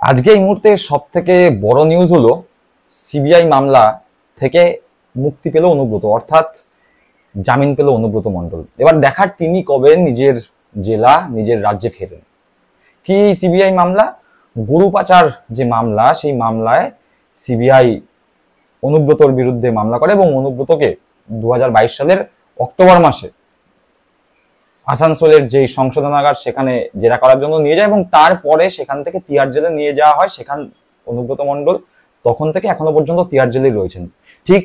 আজকে এই মুহূর্তে সব থেকে বড় নিউজ হলো সিবিআই মামলা থেকে মুক্তি পেল অনুব্রত, অর্থাৎ জামিন পেল অনুব্রত মণ্ডল। এবার দেখার তিনি কবে নিজের জেলা নিজের রাজ্যে ফেরেন। কি সিবিআই মামলা? গরু পাচার যে মামলা, সেই মামলায় সিবিআই অনুব্রতর বিরুদ্ধে মামলা করে এবং অনুব্রতকে 2022 সালের অক্টোবর মাসে আসানসোলের যে সংশোধনাগার সেখানে জেরা করার জন্য নিয়ে যায় এবং তারপরে সেখান থেকে তিহার জেলে নিয়ে যাওয়া হয়। সেখান অনুব্রত মণ্ডল তখন থেকে এখনো পর্যন্ত তিহার জেলেই রয়েছেন। ঠিক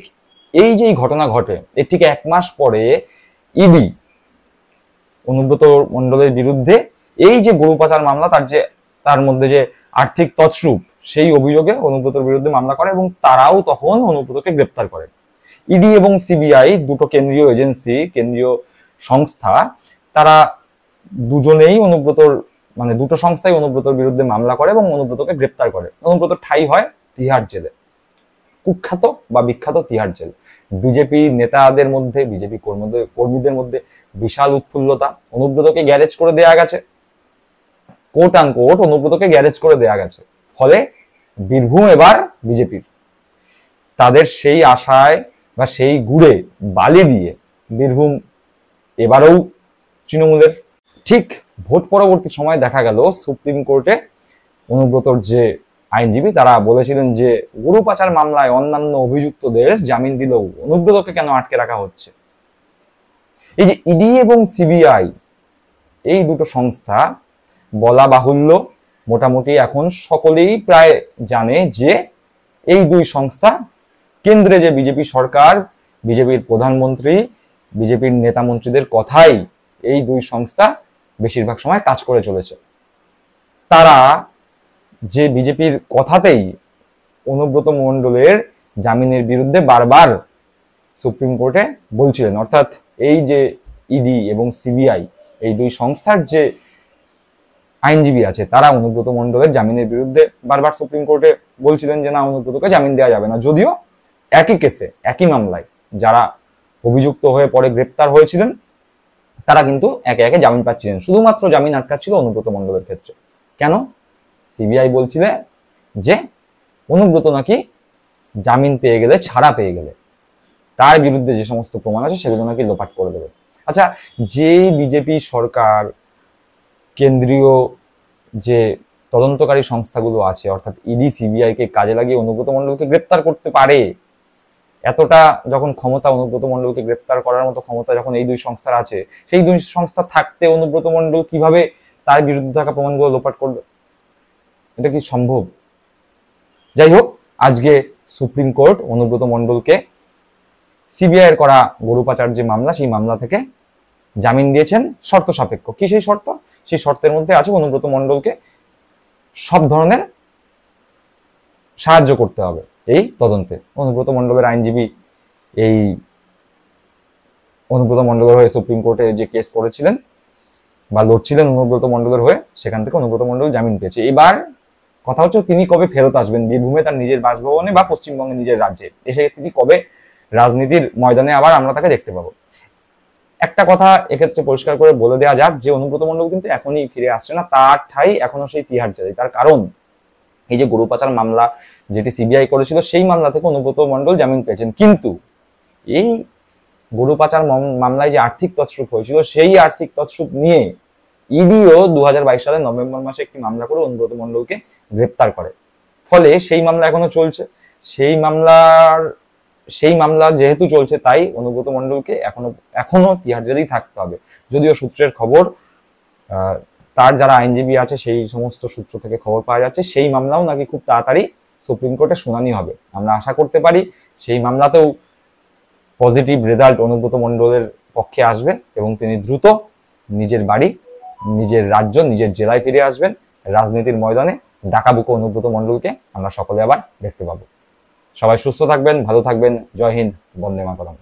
এই যে ঘটনা ঘটে, এর ঠিক 1 মাস পরে ইডি অনুব্রত মণ্ডলের বিরুদ্ধে এই যে গরু পাচার মামলা, তার মধ্যে যে আর্থিক তছরূপ, সেই অভিযোগে অনুব্রতর বিরুদ্ধে মামলা করে এবং তারাও তখন অনুব্রতকে গ্রেপ্তার করে। ইডি এবং সিবিআই দুটো কেন্দ্রীয় এজেন্সি, কেন্দ্রীয় সংস্থা, তারা দুজনেই দুটো সংস্থাই অনুব্রতর বিরুদ্ধে মামলা করে এবং অনুব্রতকে গ্রেপ্তার করে। অনুব্রত ঠাঁই হয় তিহার জেলে, কুখ্যাত বা বিখ্যাত তিহার জেল। বিজেপি নেতাদের মধ্যে, বিজেপি কর্মীদের মধ্যে বিশাল উৎফুল্লতা। অনুব্রতকে গ্যারেজ করে দেয়া গেছে, কোট আনকোট অনুব্রতকে গ্যারেজ করে দেয়া গেছে। ফলে বীরভূম এবার বিজেপির। তাদের সেই আশায় বা সেই গুড়ে বালি দিয়ে বীরভূম এবারেও তৃণমূলের। ঠিক ভোট পরবর্তী সময় দেখা গেল সুপ্রিম কোর্টে অনুব্রতর যে আইনজীবী, তারা বলেছিলেন যে গরু পাচার মামলায় অন্যান্য অভিযুক্তদের জামিন দিলেও অনুব্রতকে কেন আটকে রাখা হচ্ছে। এই যে ইডি এবং সিবিআই, এই দুটো সংস্থা, বলা বাহুল্য মোটামুটি এখন সকলেই প্রায় জানে যে এই দুই সংস্থা কেন্দ্রে যে বিজেপি সরকার, বিজেপির প্রধানমন্ত্রী, বিজেপির নেতা মন্ত্রীদের কথাই এই দুই সংস্থা বেশিরভাগ সময় কাজ করে চলেছে। তারা যে বিজেপির কথাতেই অনুব্রত মণ্ডলের জামিনের বিরুদ্ধে বারবার সুপ্রিম কোর্টে বলছিলেন, অর্থাৎ এই যে ইডি এবং সিবিআই, এই দুই সংস্থার যে আইনজীবী আছে, তারা অনুব্রত মণ্ডলের জামিনের বিরুদ্ধে বারবার সুপ্রিম কোর্টে বলছিলেন যে না, অনুব্রতকে জামিন দেওয়া যাবে না। যদিও একই কেসে, একই মামলায় যারা অভিযুক্ত হয়ে পরে গ্রেপ্তার হয়েছিলেন, তারা কিন্তু একে একে জামিন পাচ্ছিলেন। শুধুমাত্র জামিন আটকাচ্ছিল অনুব্রত মণ্ডলের ক্ষেত্রে। কেন? সিবিআই বলছিলে যে অনুব্রত নাকি জামিন পেয়ে গেলে, ছাড়া পেয়ে গেলে তার বিরুদ্ধে যে সমস্ত প্রমাণ আছে সেগুলো নাকি লোপাট করে দেবে। আচ্ছা, যে বিজেপি সরকার কেন্দ্রীয় যে তদন্তকারী সংস্থাগুলো আছে, অর্থাৎ ইডি সিবিআই কে কাজে লাগিয়ে অনুব্রত মণ্ডলকে গ্রেপ্তার করতে পারে, এতটা যখন ক্ষমতা অনুব্রত মণ্ডলকে গ্রেপ্তার করার মতো ক্ষমতা যখন এই দুই সংস্থার আছে, সেই দুই সংস্থা থাকতে অনুব্রত মণ্ডল কিভাবে তার বিরুদ্ধে থাকা প্রমাণগুলো লোপাট করবে? এটা কি সম্ভব? যাই হোক, আজকে সুপ্রিম কোর্ট অনুব্রত মণ্ডলকে সিবিআই এর করা গরু পাচার যে মামলা, সেই মামলা থেকে জামিন দিয়েছেন শর্ত সাপেক্ষ। কি সেই শর্ত? সেই শর্তের মধ্যে আছে অনুব্রত মণ্ডলকে সব ধরনের সাহায্য করতে হবে এই তদন্তে। অনুব্রত মণ্ডলের আইনজীবী এই অনুব্রত মণ্ডলের হয়ে সুপ্রিম কোর্টে যে কেস করেছিলেন বা লড়ছিলেন অনুব্রত মণ্ডলের হয়ে, সেখান থেকে অনুব্রত মণ্ডল জামিন পেয়েছে। এবার কথা হচ্ছে তিনি কবে ফেরত আসবেন বীরভূমে, তার নিজের বাসভবনে বা পশ্চিমবঙ্গে নিজের রাজ্যে এসে তিনি কবে রাজনীতির ময়দানে আবার আমরা তাকে দেখতে পাবো। একটা কথা এক্ষেত্রে পরিষ্কার করে বলে দেওয়া যাক যে অনুব্রত মণ্ডল কিন্তু এখনই ফিরে আসছে না, তার ঠাই এখনো সেই তিহার জেলে। তার কারণ এই যে গরু পাচার মামলা যেটি সিবিআই করেছিল, সেই মামলা থেকে অনুব্রত মণ্ডল জামিন পেয়েছেন। কিন্তু এই গরু পাচার মামলায় যে আর্থিক তছরূপ হয়েছিল, সেই আর্থিক তছরূপ নিয়ে ইডিও 2022 সালের নভেম্বর মাসে একটি মামলা করে অনুব্রত মণ্ডলকে গ্রেপ্তার করে। ফলে সেই মামলা এখনো চলছে। সেই মামলা যেহেতু চলছে, তাই অনুব্রত মণ্ডলকে এখনো তিহার জেলেই থাকতে হবে। যদিও সূত্রের খবর, তার যারা আইনজীবী আছে সেই সমস্ত সূত্র থেকে খবর পাওয়া যাচ্ছে, সেই মামলাও নাকি খুব তাড়াতাড়ি সুপ্রিম কোর্টে শুনানি হবে। আমরা আশা করতে পারি সেই মামলাতেও পজিটিভ রেজাল্ট অনুব্রত মণ্ডলের পক্ষে আসবে এবং তিনি দ্রুত নিজের বাড়ি, নিজের রাজ্য, নিজের জেলায় ফিরে আসবেন। রাজনীতির ময়দানে ডাকাবুকো অনুব্রত মণ্ডলকে আমরা সকলে আবার দেখতে পাবো। সবাই সুস্থ থাকবেন, ভালো থাকবেন। জয় হিন্দ, বন্দে মাতরম।